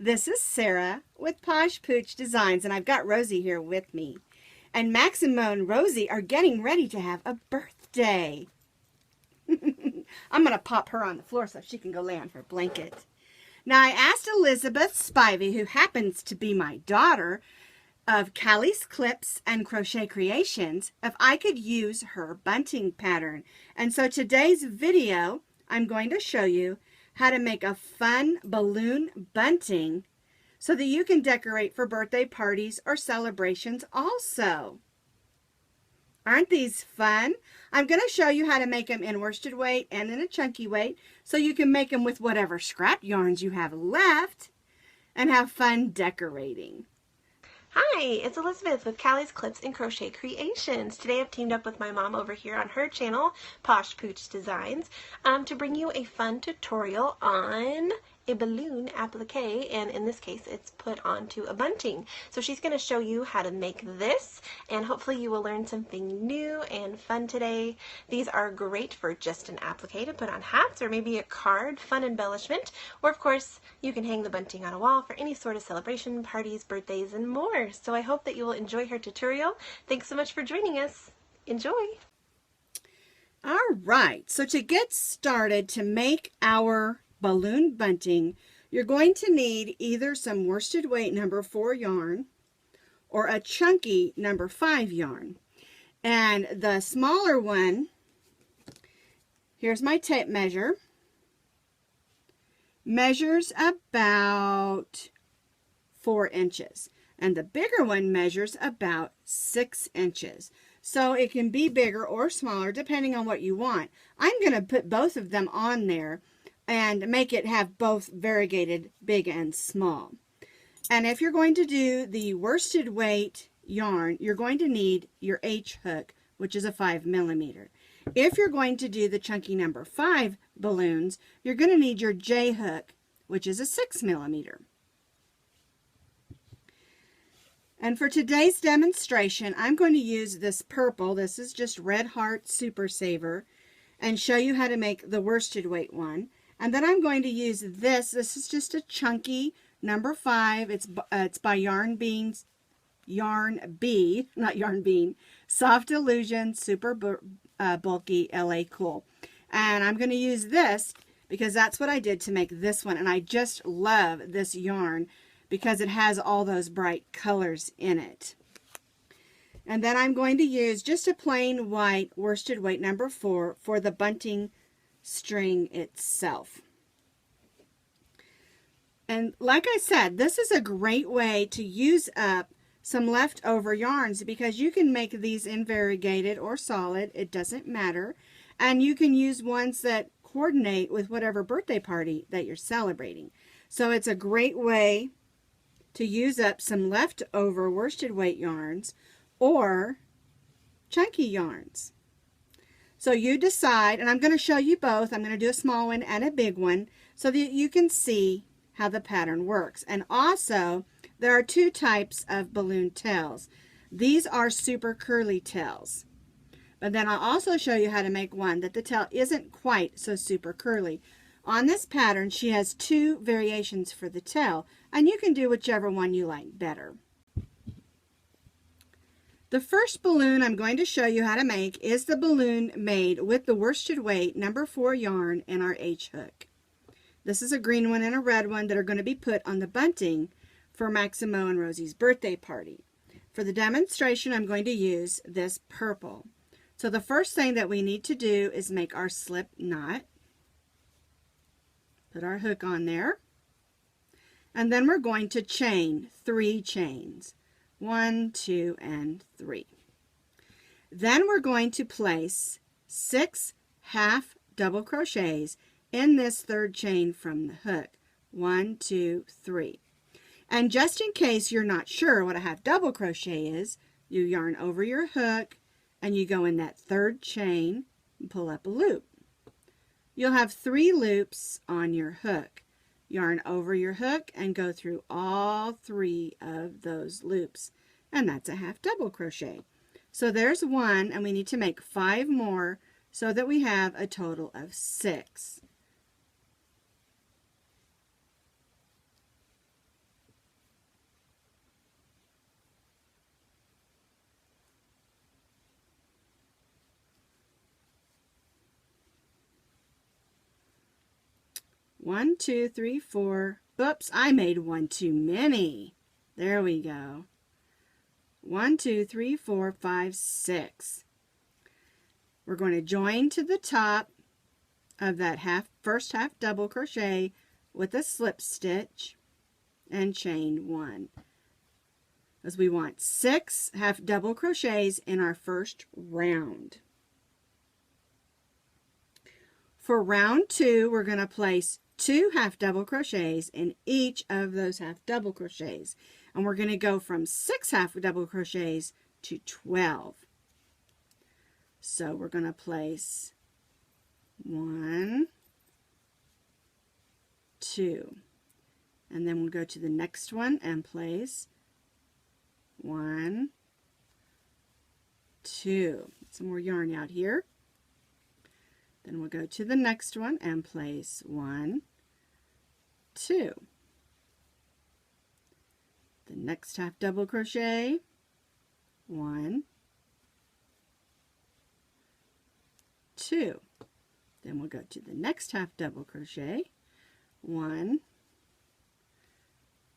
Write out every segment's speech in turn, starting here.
This is Sara with Posh Pooch Designs, and I've got Rosie here with me. And Maximo and Rosie are getting ready to have a birthday. I'm going to pop her on the floor so she can go lay on her blanket. Now, I asked Elisabeth Spivey, who happens to be my daughter, of Caleigh's Clips and Crochet Creations, if I could use her bunting pattern. And so today's video, I'm going to show you how to make a fun balloon bunting so that you can decorate for birthday parties or celebrations also. Aren't these fun? I'm going to show you how to make them in worsted weight and in a chunky weight so you can make them with whatever scrap yarns you have left and have fun decorating. Hi, it's Elisabeth with Caleigh's Clips and Crochet Creations. Today I've teamed up with my mom over here on her channel, Posh Pooch Designs, to bring you a fun tutorial on a balloon applique, and in this case it's put onto a bunting. So she's going to show you how to make this, and hopefully you will learn something new and fun today. These are great for just an applique to put on hats or maybe a card, fun embellishment, or of course you can hang the bunting on a wall for any sort of celebration, parties, birthdays, and more. So I hope that you will enjoy her tutorial. Thanks so much for joining us. Enjoy! All right, so to get started to make our balloon bunting, you're going to need either some worsted weight number 4 yarn or a chunky number 5 yarn. And the smaller one, here's my tape measure, measures about 4 inches. And the bigger one measures about 6 inches. So it can be bigger or smaller depending on what you want. I'm going to put both of them on there and make it have both variegated big and small. And if you're going to do the worsted weight yarn, you're going to need your H hook, which is a 5mm. If you're going to do the chunky number 5 balloons, you're going to need your J hook, which is a 6mm. And for today's demonstration, I'm going to use this purple, this is just Red Heart Super Saver, and show you how to make the worsted weight one. And then I'm going to use this is just a chunky number 5, it's by Yarn Bee, not Yarn Bean, Soft Illusion Super Bulky LA Cool. And I'm going to use this because that's what I did to make this one, and I just love this yarn because it has all those bright colors in it. And then I'm going to use just a plain white worsted weight number 4 for the bunting string itself. And like I said, this is a great way to use up some leftover yarns because you can make these in variegated or solid, it doesn't matter, and you can use ones that coordinate with whatever birthday party that you're celebrating. So it's a great way to use up some leftover worsted weight yarns or chunky yarns. So you decide, and I'm going to show you both. I'm going to do a small one and a big one so that you can see how the pattern works. And also, there are 2 types of balloon tails. These are super curly tails. But then I'll also show you how to make one that the tail isn't quite so super curly. On this pattern, she has 2 variations for the tail, and you can do whichever one you like better. The first balloon I'm going to show you how to make is the balloon made with the worsted weight number 4 yarn and our H hook. This is a green one and a red one that are going to be put on the bunting for Maximo and Rosie's birthday party. For the demonstration, I'm going to use this purple. So the first thing that we need to do is make our slip knot. Put our hook on there. And then we're going to chain 3 chains. 1, 2, and 3. Then we're going to place 6 half double crochets in this 3rd chain from the hook. 1, 2, 3. And just in case you're not sure what a half double crochet is, you yarn over your hook and you go in that 3rd chain and pull up a loop. You'll have 3 loops on your hook. Yarn over your hook and go through all 3 of those loops, and that's a half double crochet. So there's 1, and we need to make 5 more so that we have a total of 6. 1, 2, 3, 4. Oops, I made one too many. There we go. 1, 2, 3, 4, 5, 6. We're going to join to the top of that first half double crochet with a slip stitch and chain 1, as we want 6 half double crochets in our first round. For round 2, we're going to place 2 half double crochets in each of those half double crochets, and we're going to go from 6 half double crochets to 12. So we're going to place 1, 2, and then we'll go to the next one and place 1, 2. Some more yarn out here. Then we'll go to the next one and place 1, 2. The next half double crochet, 1, 2. Then we'll go to the next half double crochet, 1,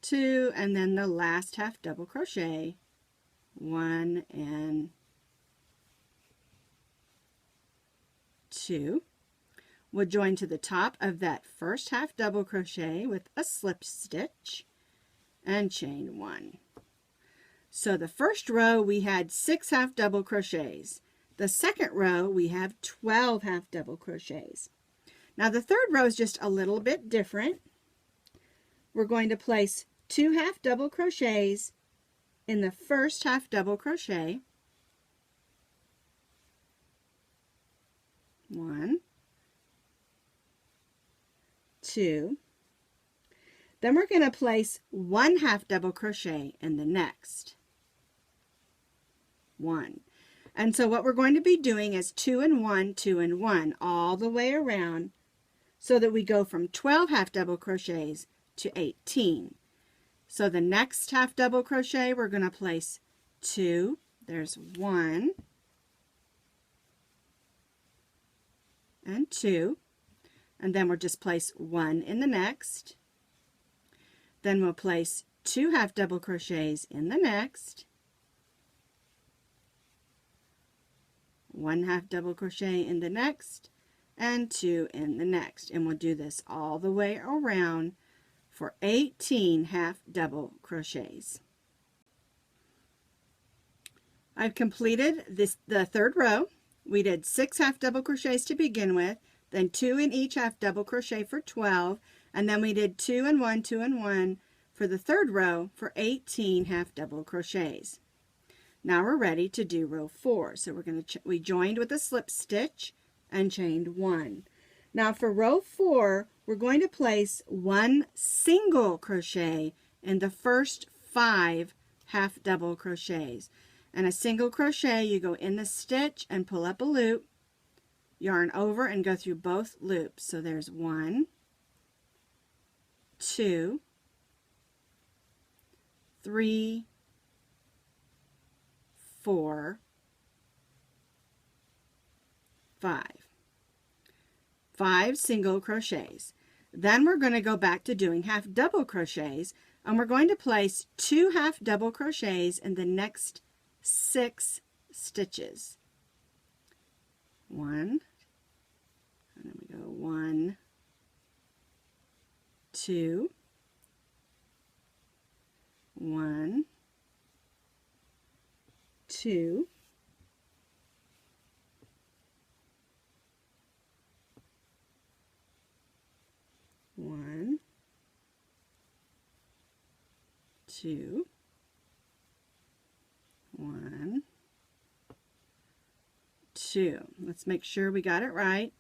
2, and then the last half double crochet, 1 and 2. We'll join to the top of that first half double crochet with a slip stitch and chain 1. So the first row we had 6 half double crochets. The second row we have 12 half double crochets. Now the third row is just a little bit different. We're going to place 2 half double crochets in the first half double crochet, 1, 2. Then we're going to place 1 half double crochet in the next, 1. And so what we're going to be doing is 2 and 1, 2 and 1 all the way around, so that we go from 12 half double crochets to 18. So the next half double crochet we're going to place 2, there's 1 and 2, and then we'll just place 1 in the next. Then we'll place 2 half double crochets in the next, 1 half double crochet in the next, and 2 in the next. And we'll do this all the way around for 18 half double crochets. I've completed the third row. We did 6 half double crochets to begin with, then 2 in each half double crochet for 12, and then we did 2 and 1, 2 and 1 for the third row for 18 half double crochets. Now we're ready to do row 4. So we joined with a slip stitch and chained 1. Now for row 4, we're going to place 1 single crochet in the first 5 half double crochets. And a single crochet, you go in the stitch and pull up a loop, yarn over and go through both loops. So there's 1, 2, 3, 4, 5. 5 single crochets. Then we're going to go back to doing half double crochets, and we're going to place 2 half double crochets in the next 6 stitches. 1, and then we go 1, 2, 1, 2, 1, 2, 1, 2. Let's make sure we got it right.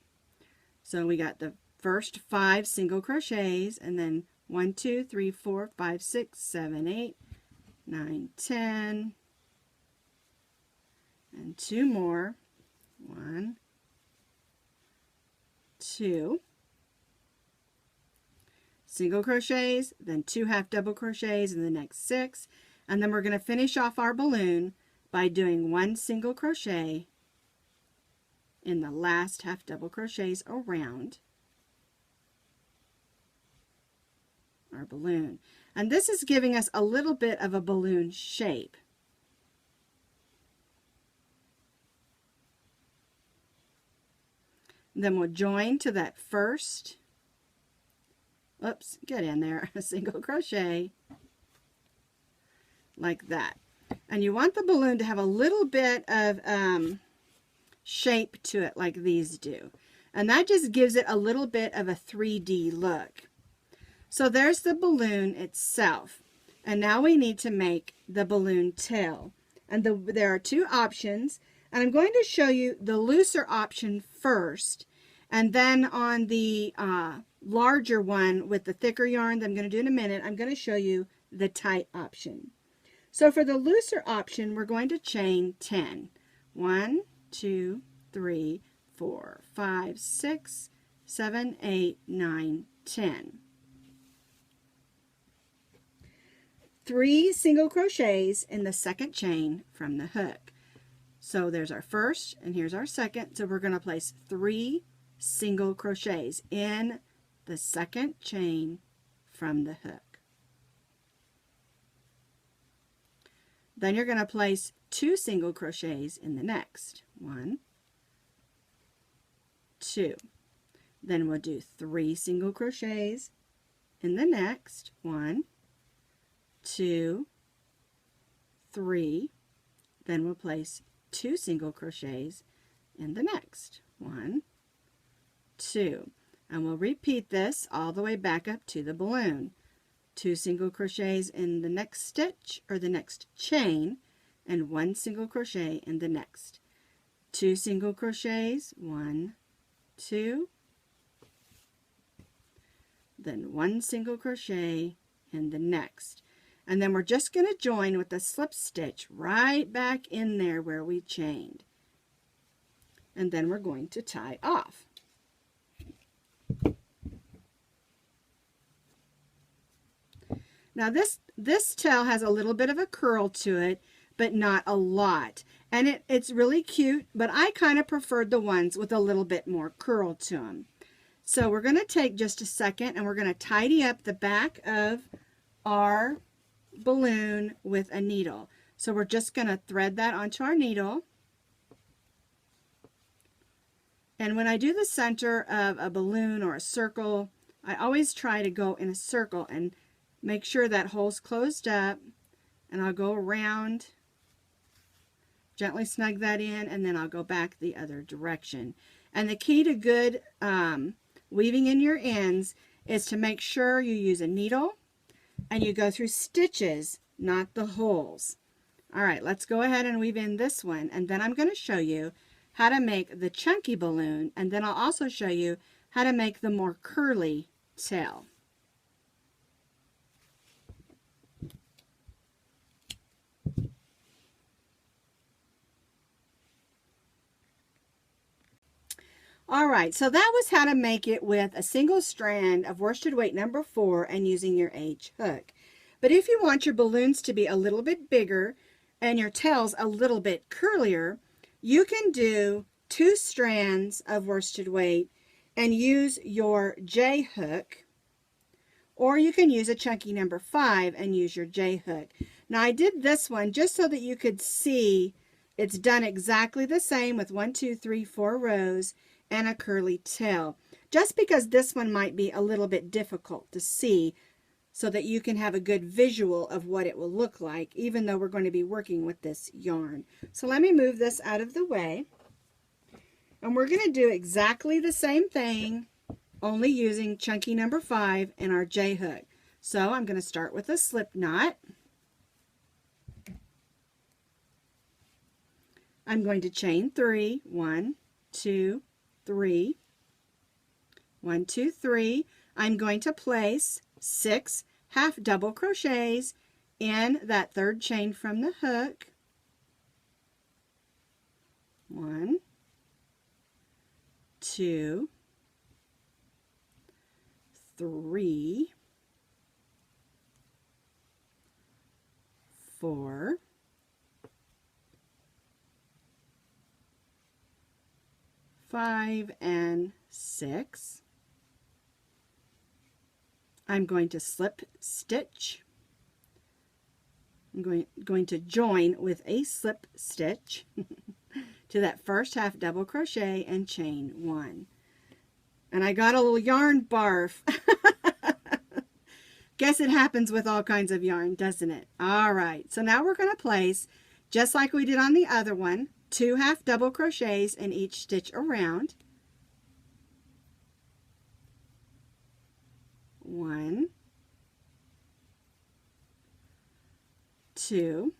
So we got the first 5 single crochets, and then 1, 2, 3, 4, 5, 6, 7, 8, 9, 10, and 2 more. 1, 2 single crochets, then 2 half double crochets in the next 6, and then we're going to finish off our balloon by doing 1 single crochet in the last half double crochets around, our balloon. And this is giving us a little bit of a balloon shape. Then we'll join to that first, oops, get in there, a single crochet, like that. And you want the balloon to have a little bit of shape to it like these do. And that just gives it a little bit of a 3D look. So there's the balloon itself. And now we need to make the balloon tail. And there are two options. And I'm going to show you the looser option first. And then on the larger one with the thicker yarn that I'm going to do in a minute, I'm going to show you the tight option. So for the looser option, we're going to chain 10. 1, 2, 3, 4, 5, 6, 7, 8, 9, 10. 3 single crochets in the second chain from the hook. So there's our first and here's our second. So we're going to place 3 single crochets in the second chain from the hook. Then you're going to place 2 single crochets in the next. 1, 2. Then we'll do 3 single crochets in the next. 1, 2, 3. Then we'll place 2 single crochets in the next. 1, 2. And we'll repeat this all the way back up to the balloon. 2 single crochets in the next stitch or the next chain, and 1 single crochet in the next. 2 single crochets, 1, 2, then 1 single crochet in the next. And then we're just going to join with a slip stitch right back in there where we chained. And then we're going to tie off. Now this tail has a little bit of a curl to it, but not a lot. And it's really cute, but I kind of preferred the ones with a little bit more curl to them. So we're going to take just a second and we're going to tidy up the back of our balloon with a needle. So we're just going to thread that onto our needle. And when I do the center of a balloon or a circle, I always try to go in a circle and make sure that hole's closed up, and I'll go around, gently snug that in, and then I'll go back the other direction. And the key to good weaving in your ends is to make sure you use a needle and you go through stitches, not the holes. All right, let's go ahead and weave in this one, and then I'm going to show you how to make the chunky balloon, and then I'll also show you how to make the more curly tail. All right, so that was how to make it with a single strand of worsted weight number 4 and using your H hook. But if you want your balloons to be a little bit bigger and your tails a little bit curlier, you can do 2 strands of worsted weight and use your J hook, or you can use a chunky number 5 and use your J hook. Now I did this one just so that you could see it's done exactly the same with 1, 2, 3, 4 rows and a curly tail, just because this one might be a little bit difficult to see, so that you can have a good visual of what it will look like, even though we're going to be working with this yarn. So let me move this out of the way, and we're going to do exactly the same thing, only using chunky number 5 and our J hook. So I'm going to start with a slip knot. I'm going to chain 3, 1, 2, 3, 1, 2, 3. I'm going to place 6 half double crochets in that third chain from the hook. 1, 2, 3, 4, 5, and 6. I'm going to slip stitch. I'm going to join with a slip stitch to that first half double crochet and chain 1. And I got a little yarn barf. Guess it happens with all kinds of yarn, doesn't it? All right, so now we're going to place, just like we did on the other one, 2 half double crochets in each stitch around. 1, 2,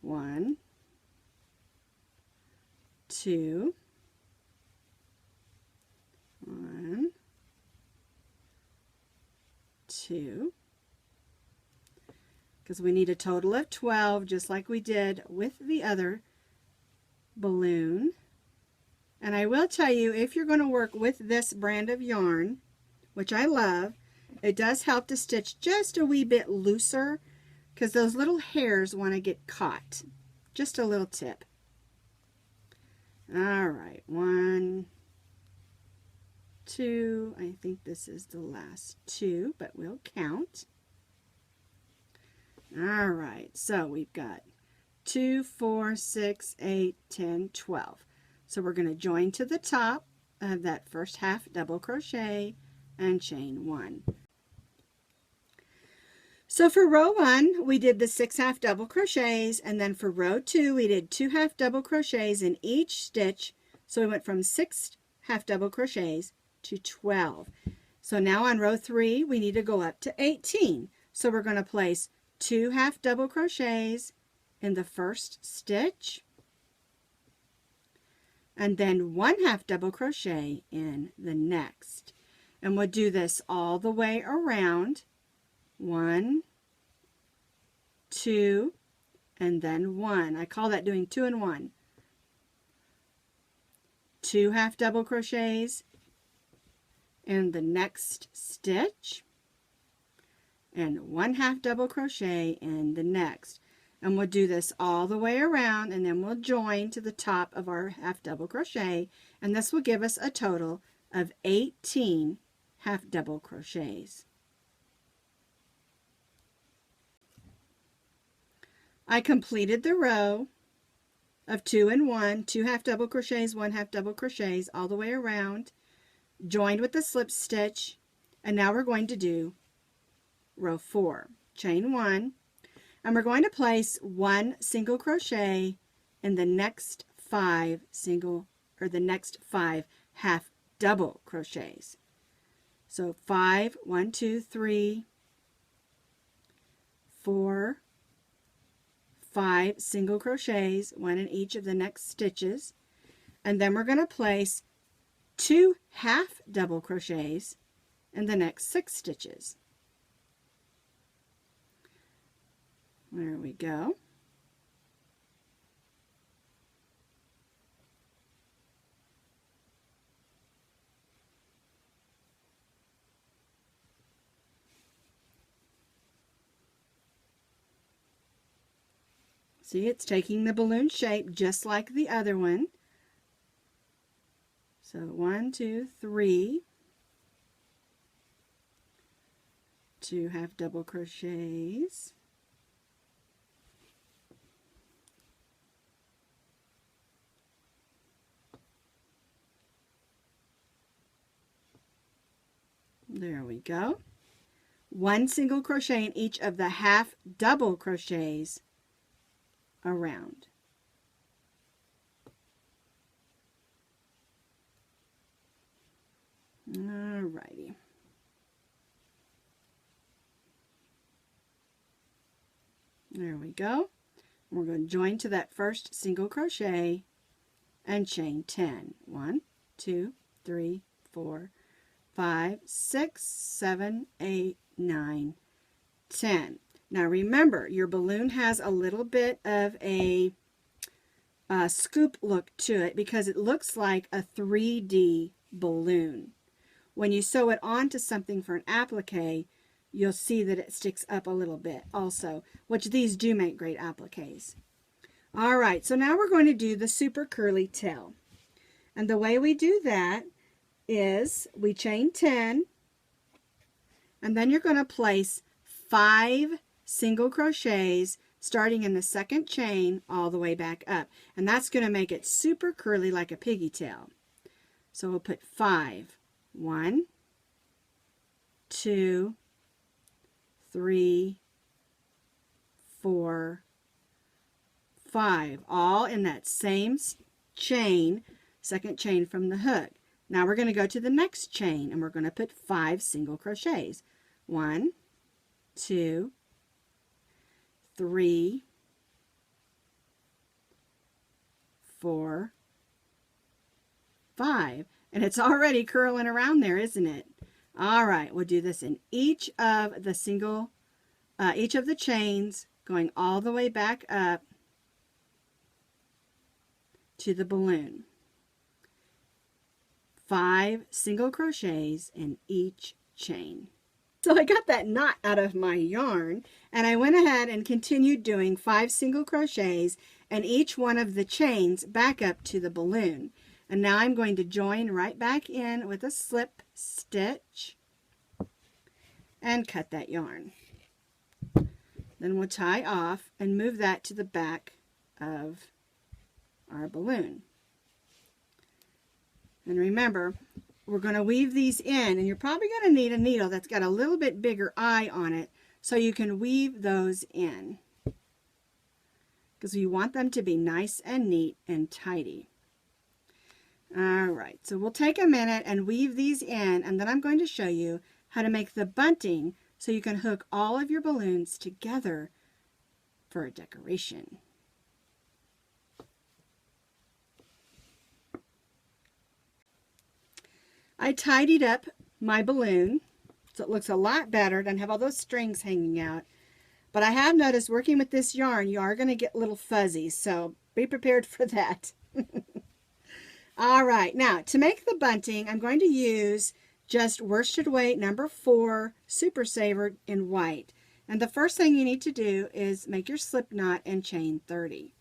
1, 2, 1, 2, because we need a total of 12, just like we did with the other balloon. And I will tell you, if you're going to work with this brand of yarn, which I love, it does help to stitch just a wee bit looser because those little hairs want to get caught. Just a little tip. All right, 1, 2, I think this is the last 2, but we'll count. All right, so we've got 2, 4, 6, 8, 10, 12. So we're going to join to the top of that first half double crochet and chain 1. So for row 1, we did the 6 half double crochets, and then for row 2, we did 2 half double crochets in each stitch. So we went from 6 half double crochets to 12. So now on row 3, we need to go up to 18. So we're going to place 2 half double crochets in the first stitch, and then 1 half double crochet in the next. And we'll do this all the way around. 1, 2, and then 1. I call that doing 2 and 1. 2 half double crochets in the next stitch, and 1 half double crochet in the next. And we'll do this all the way around, and then we'll join to the top of our half double crochet, and this will give us a total of 18 half double crochets. I completed the row of 2 and 1, 2 half double crochets, 1 half double crochets all the way around, joined with the slip stitch, and now we're going to do row 4. Chain 1, and we're going to place 1 single crochet in the next 5 half double crochets. So 5, 1, 2, 3, 4, 5 single crochets, 1 in each of the next stitches, and then we're going to place 2 half double crochets in the next 6 stitches. There we go. See, it's taking the balloon shape just like the other one. So 1, 2, 3, 2 half double crochets, there we go. 1 single crochet in each of the half double crochets around. Alrighty. There we go. We're going to join to that first single crochet and chain 10. 1, 2, 3, 4, 5, 6, 7, 8, 9, 10. Now remember, your balloon has a little bit of a scoop look to it because it looks like a 3D balloon. When you sew it onto something for an applique, you'll see that it sticks up a little bit also, which these do make great appliques. All right, so now we're going to do the super curly tail. And the way we do that is we chain 10, and then you're going to place 5 single crochets starting in the second chain all the way back up. And that's going to make it super curly like a piggy tail. So we'll put 5. 1, 2, 3, 4, 5, all in that same chain, second chain from the hook. Now we're going to go to the next chain and we're going to put 5 single crochets. 1, 2, 3, 4, 5. And it's already curling around there, isn't it? All right, we'll do this in each of the chains, going all the way back up to the balloon. 5 single crochets in each chain. So I got that knot out of my yarn, and I went ahead and continued doing 5 single crochets in each one of the chains back up to the balloon. And now I'm going to join right back in with a slip stitch and cut that yarn. Then we'll tie off and move that to the back of our balloon. And remember, we're going to weave these in, and you're probably going to need a needle that's got a little bit bigger eye on it so you can weave those in, because you want them to be nice and neat and tidy. All right, so we'll take a minute and weave these in, and then I'm going to show you how to make the bunting so you can hook all of your balloons together for a decoration. I tidied up my balloon so it looks a lot better. Doesn't have all those strings hanging out. But I have noticed working with this yarn, you are going to get little fuzzies, so be prepared for that. All right, now to make the bunting, I'm going to use just worsted weight number 4 Super Saver in white. And the first thing you need to do is make your slip knot and chain 30.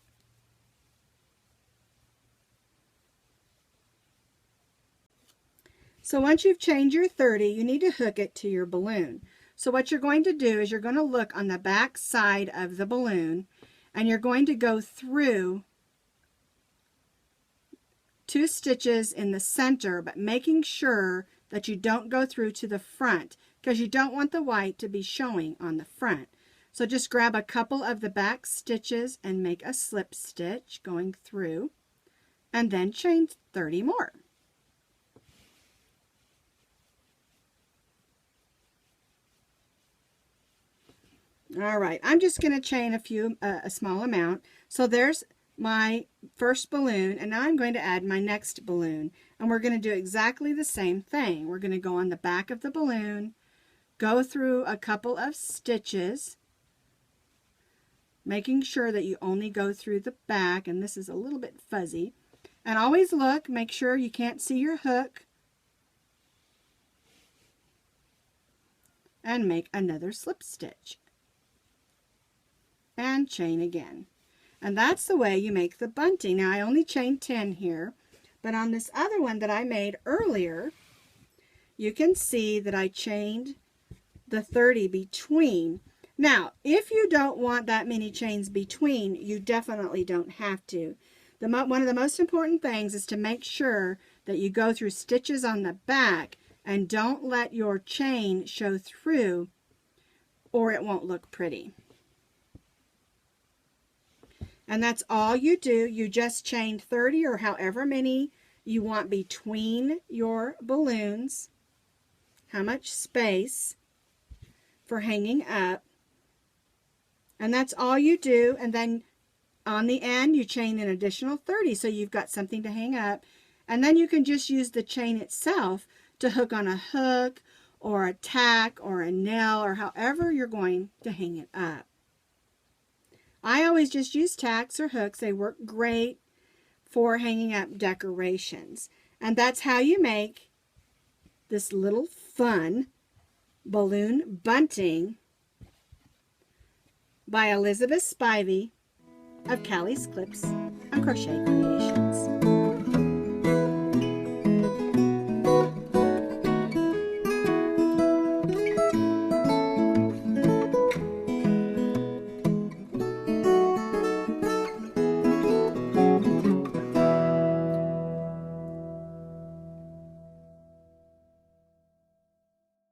So once you've chained your 30, you need to hook it to your balloon. So what you're going to do is you're going to look on the back side of the balloon, and you're going to go through 2 stitches in the center, but making sure that you don't go through to the front, because you don't want the white to be showing on the front. So just grab a couple of the back stitches and make a slip stitch going through, and then chain 30 more. All right, I'm just going to chain a small amount. So there's my first balloon, and now I'm going to add my next balloon, and we're going to do exactly the same thing. We're going to go on the back of the balloon, go through a couple of stitches, making sure that you only go through the back, and this is a little bit fuzzy, and always look, make sure you can't see your hook, and make another slip stitch and chain again. And that's the way you make the bunting. Now I only chained 10 here, but on this other one that I made earlier, you can see that I chained the 30 between. Now, if you don't want that many chains between, you definitely don't have to. One of the most important things is to make sure that you go through stitches on the back and don't let your chain show through, or it won't look pretty. And that's all you do. You just chain 30 or however many you want between your balloons, how much space for hanging up. And that's all you do. And then on the end, you chain an additional 30, so you've got something to hang up. And then you can just use the chain itself to hook on a hook or a tack or a nail or however you're going to hang it up. I always just use tacks or hooks. They work great for hanging up decorations. And that's how you make this little fun balloon bunting by Elisabeth Spivey of Caleigh's Clips and Crochet Creations.